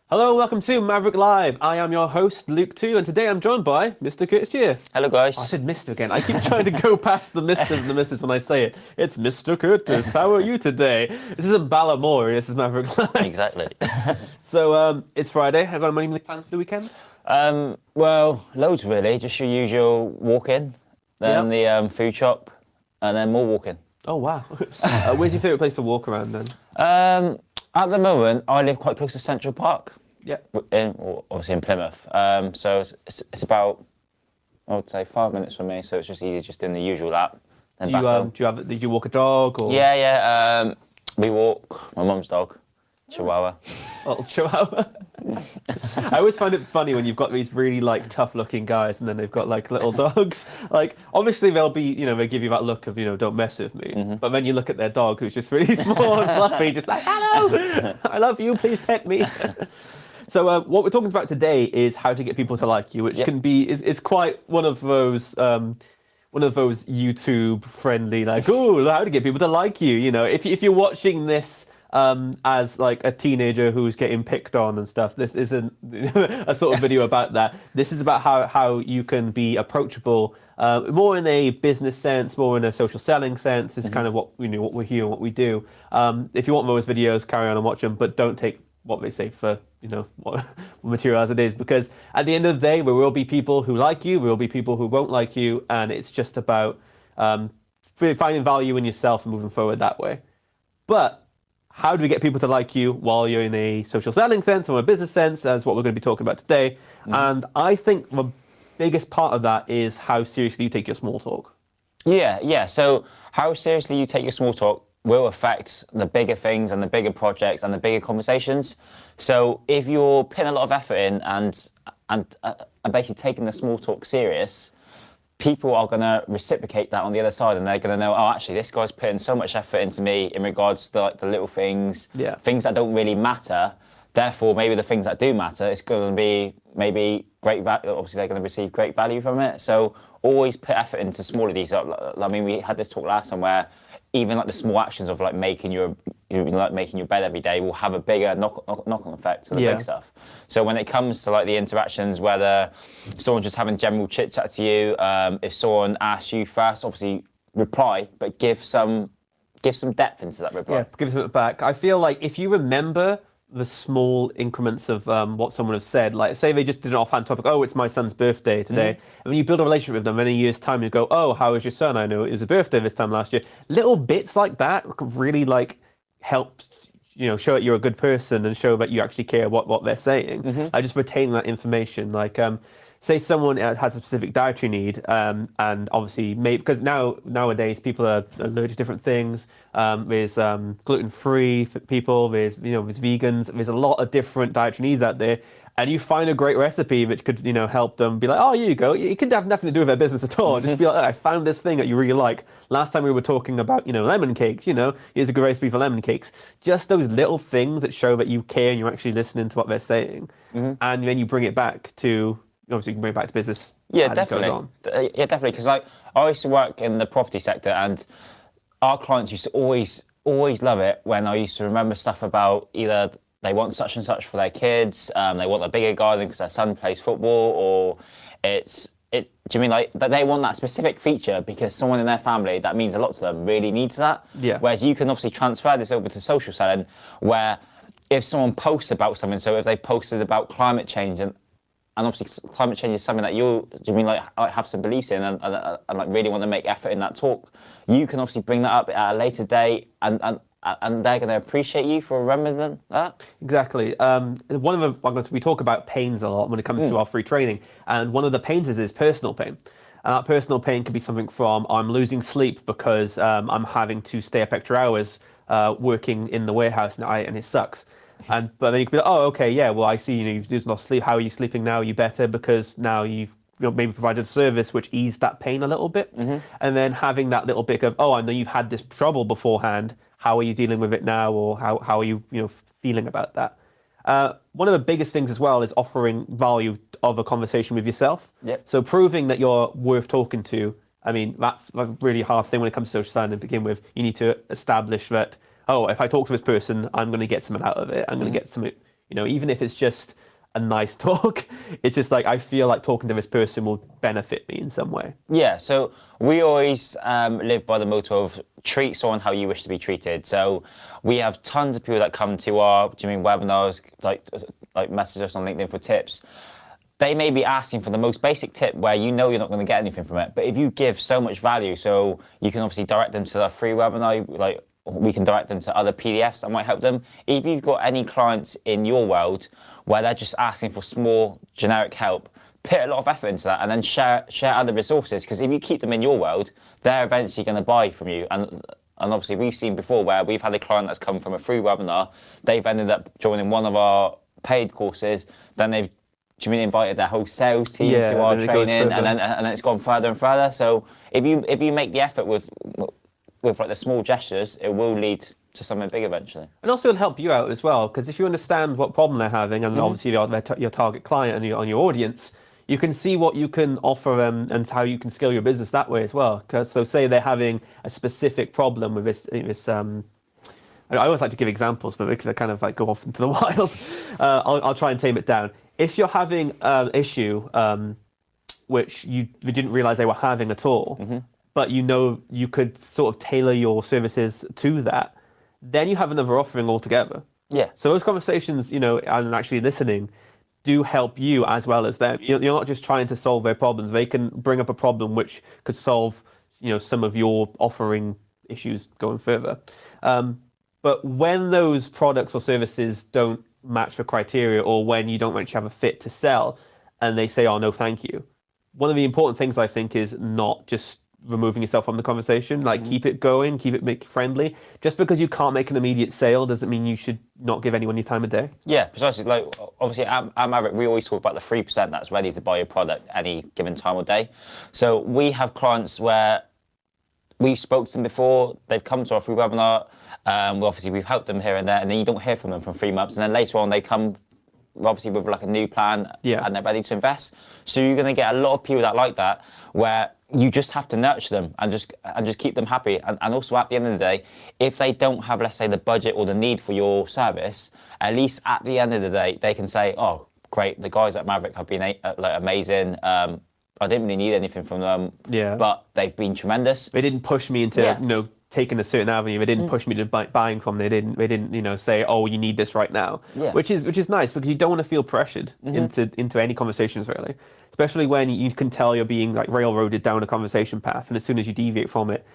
Hello, welcome to Maverrik Live. I am your host, Luke 2, and today I'm joined by Mr. Kurtis here. Hello, guys. I said Mr. again. I keep trying to go past the Mr. and the Mrs. when I say it. It's Mr. Kurtis. How are you today? This isn't Ballamore, this is Maverrik Live. Exactly. So, it's Friday. Have you got any plans for the weekend? Well, loads really. Just your usual walk-in, then the food shop, and then more walking. Oh, wow. Where's your favourite place to walk around then? At the moment, I live quite close to Central Park. Yeah. Obviously in Plymouth. So it's about, I would say, 5 minutes from me. So it's just easy, just doing the usual lap. Then back home. Did you walk a dog? Or? Yeah. We walk my mum's dog, Chihuahua. Oh, Chihuahua. I always find it funny when you've got these really tough-looking guys, and then they've got little dogs. Obviously they'll be, they give you that look of, don't mess with me. Mm-hmm. But then you look at their dog, who's just really small and fluffy, just like, hello, I love you, please pet me. So what we're talking about today is how to get people to like you, which can be, it's quite one of those YouTube friendly, how to get people to like you. If you're watching this as a teenager who's getting picked on and stuff, this isn't a sort of video about that. This is about how you can be approachable, more in a business sense, more in a social selling sense. It's kind of what we're here and what we do. If you want those videos, carry on and watch them, but don't take what they say for what material as it is, because at the end of the day, there will be people who like you, there will be people who won't like you, and it's just about finding value in yourself and moving forward that way. But how do we get people to like you while you're in a social selling sense or a business sense, as what we're going to be talking about today? Mm-hmm. And I think the biggest part of that is how seriously you take your small talk. Yeah. So how seriously you take your small talk will affect the bigger things and the bigger projects and the bigger conversations. So if you're putting a lot of effort in and basically taking the small talk serious, people are going to reciprocate that on the other side, and they're going to know, oh, actually, this guy's putting so much effort into me in regards to the little things, things that don't really matter. Therefore, maybe the things that do matter, it's going to be maybe great value. Obviously, they're going to receive great value from it. So always put effort into smaller details. I mean, we had this talk last time where even the small actions of making your bed every day will have a bigger knock-on effect to the big stuff. So when it comes to the interactions, whether someone's just having general chit-chat to you, if someone asks you first, obviously reply, but give some depth into that reply. Yeah, give it back. I feel like if you remember the small increments of what someone has said, say they just did an offhand topic, oh, it's my son's birthday today, and when you build a relationship with them in a year's time, you go, oh, how is your son? I know it was a birthday this time last year. Little bits like that could really help show that you're a good person and show that you actually care what they're saying. I just retain that information. Say someone has a specific dietary need, and obviously, because nowadays people are allergic to different things. There's gluten-free people. There's there's vegans. There's a lot of different dietary needs out there, and you find a great recipe which could help them be like, oh, here you go. It can have nothing to do with their business at all. Just be like, oh, I found this thing that you really like. Last time we were talking about lemon cakes. Here's a good recipe for lemon cakes. Just those little things that show that you care and you're actually listening to what they're saying, and then you bring it back to. Obviously, you can bring it back to business. Yeah, definitely. Yeah, definitely. Because I used to work in the property sector, and our clients used to always love it when I used to remember stuff about either they want such and such for their kids, they want a bigger garden because their son plays football, or do you mean that they want that specific feature because someone in their family that means a lot to them really needs that? Yeah. Whereas you can obviously transfer this over to social selling, where if someone posts about something, so if they posted about climate change and obviously climate change is something that have some beliefs in and really want to make effort in that talk, you can obviously bring that up at a later date and they're going to appreciate you for remembering that. Exactly. We talk about pains a lot when it comes to our free training, and one of the pains is personal pain. And that personal pain could be something from I'm losing sleep because I'm having to stay up extra hours working in the warehouse and it sucks. But then you could be like, oh, okay, yeah, well, I see, you've just lost sleep. How are you sleeping now? Are you better because now you've maybe provided a service which eased that pain a little bit? And then having that little bit of, oh, I know you've had this trouble beforehand. How are you dealing with it now? Or how are you, feeling about that? One of the biggest things as well is offering value of a conversation with yourself. Yep. So proving that you're worth talking to. I mean, that's a really hard thing when it comes to social selling to begin with. You need to establish that, oh, if I talk to this person, I'm going to get something out of it. I'm going to get something, even if it's just a nice talk, it's just like, I feel like talking to this person will benefit me in some way. Yeah, so we always live by the motto of treat someone how you wish to be treated. So we have tons of people that come to our webinars, like message us on LinkedIn for tips. They may be asking for the most basic tip where you're not going to get anything from it. But if you give so much value, so you can obviously direct them to a free webinar, like we can direct them to other PDFs that might help them. If you've got any clients in your world where they're just asking for small generic help, put a lot of effort into that and then share other resources, because if you keep them in your world, they're eventually going to buy from you. And obviously we've seen before where we've had a client that's come from a free webinar, they've ended up joining one of our paid courses, then they've invited their whole sales team to our training, and then it's gone further and further. So if you make the effort with like the small gestures, it will lead to something big eventually. And also it'll help you out as well, because if you understand what problem they're having, and obviously your target client and your audience, you can see what you can offer them and how you can scale your business that way as well. So say they're having a specific problem with this I always like to give examples, but they kind of like go off into the wild. I'll try and tame it down. If you're having an issue which you didn't realize they were having at all, but you could sort of tailor your services to that, then you have another offering altogether. Yeah. So those conversations, and actually listening, do help you as well as them. You're not just trying to solve their problems. They can bring up a problem which could solve, some of your offering issues going further. But when those products or services don't match the criteria, or when you don't actually have a fit to sell and they say, oh, no, thank you. One of the important things I think is not just removing yourself from the conversation, keep it going, make it friendly. Just because you can't make an immediate sale doesn't mean you should not give anyone your time of day. Yeah, precisely. Like obviously at Maverrik, we always talk about the 3% that's ready to buy your product any given time or day. So we have clients where we spoke to them before, they've come to our free webinar, we've helped them here and there, and then you don't hear from them for 3 months, and then later on they come obviously with like a new plan, and they're ready to invest. So you're going to get a lot of people that like that, where you just have to nurture them and just keep them happy. And also at the end of the day, if they don't have, let's say, the budget or the need for your service, at least at the end of the day, they can say, oh, great, the guys at Maverrik have been amazing. I didn't really need anything from them, but they've been tremendous. They didn't push me into taking a certain avenue. They didn't push me to buying from. They didn't say, oh, you need this right now. Which is nice, because you don't want to feel pressured into any conversations really, especially when you can tell you're being like railroaded down a conversation path, and as soon as you deviate from it,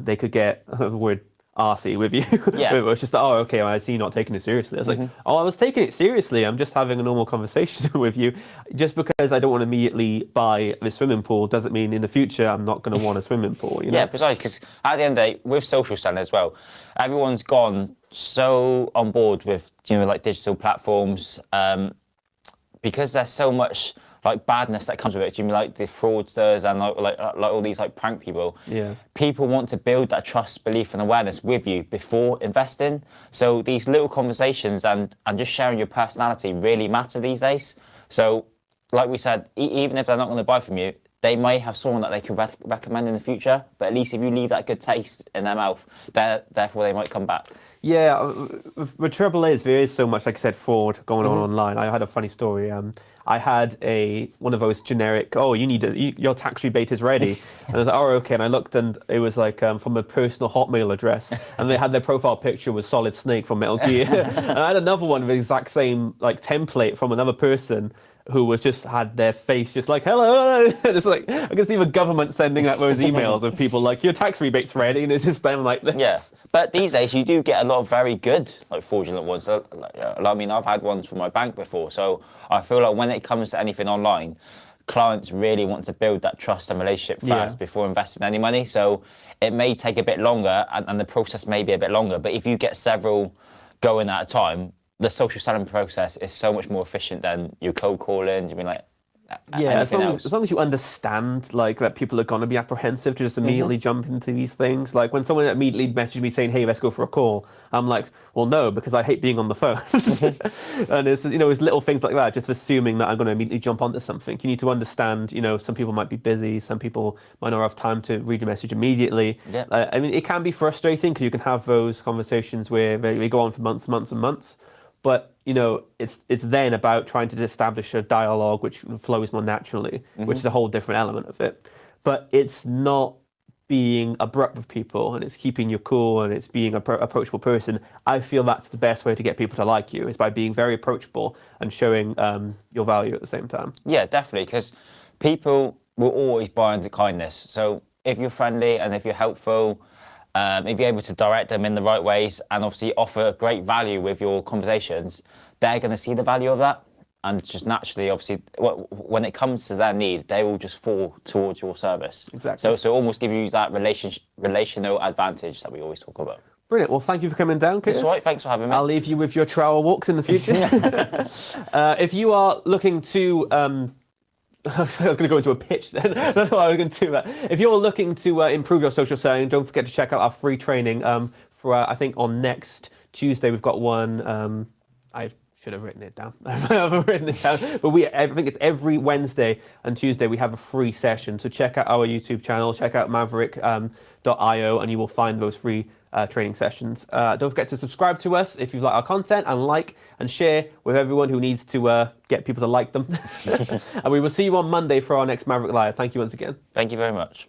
they could get the word arsey with you. It's just like, oh, okay, well, I see you're not taking it seriously. I was like, oh, I was taking it seriously. I'm just having a normal conversation with you. Just because I don't want to immediately buy the swimming pool doesn't mean in the future I'm not going to want a swimming pool. Yeah, precisely. Because at the end of the day, with social selling as well, everyone's gone so on board with like digital platforms, because there's so much like badness that comes with it. Do you mean like the fraudsters and like all these like prank people? Yeah. People want to build that trust, belief, and awareness with you before investing. So these little conversations and just sharing your personality really matter these days. So, like we said, even if they're not going to buy from you, they may have someone that they can recommend in the future. But at least if you leave that good taste in their mouth, therefore they might come back. Yeah, the trouble is there is so much, like I said, fraud going on online. I had a funny story. I had one of those generic, oh, your tax rebate is ready. And I was like, oh, okay. And I looked, and it was like from a personal Hotmail address, and they had their profile picture was Solid Snake from Metal Gear. And I had another one with the exact same like template from another person who was just had their face just like, hello. It's like, I can see the government sending out those emails of people like, your tax rebate's ready, and it's just them like this. Yeah, but these days you do get a lot of very good like fraudulent ones. I mean, I've had ones from my bank before, so I feel like when it comes to anything online, clients really want to build that trust and relationship first before investing any money. So it may take a bit longer, and the process may be a bit longer, but if you get several going at a time, the social selling process is so much more efficient than you cold calling. You mean like as long as you understand like that people are going to be apprehensive to just immediately jump into these things. Like when someone immediately messaged me saying, hey, let's go for a call, I'm like, well, no, because I hate being on the phone. And it's it's little things like that, just assuming that I'm going to immediately jump onto something. You need to understand, some people might be busy, some people might not have time to read your message immediately. I mean, it can be frustrating because you can have those conversations where they go on for months and months. But it's then about trying to establish a dialogue which flows more naturally, which is a whole different element of it. But it's not being abrupt with people, and it's keeping you cool, and it's being an approachable person. I feel that's the best way to get people to like you, is by being very approachable and showing your value at the same time. Yeah, definitely, because people will always buy into kindness. So if you're friendly and if you're helpful, if you're able to direct them in the right ways and obviously offer great value with your conversations, they're going to see the value of that. And just naturally, obviously, when it comes to their need, they will just fall towards your service. Exactly. So almost give you that relational advantage that we always talk about. Brilliant. Well, thank you for coming down, Kurtis. That's all right. Thanks for having me. I'll leave you with your trowel walks in the future. If you are looking to... I was going to go into a pitch then. I don't know what I was going to do that. If you're looking to improve your social selling, don't forget to check out our free training for, I think, on next Tuesday. We've got one... I should have written it down. I haven't written it down. But I think it's every Wednesday and Tuesday we have a free session. So check out our YouTube channel, check out Maverrik.io, and you will find those free training sessions. Don't forget to subscribe to us if you like our content, and like and share with everyone who needs to get people to like them. And we will see you on Monday for our next Maverrik Live. Thank you once again. Thank you very much.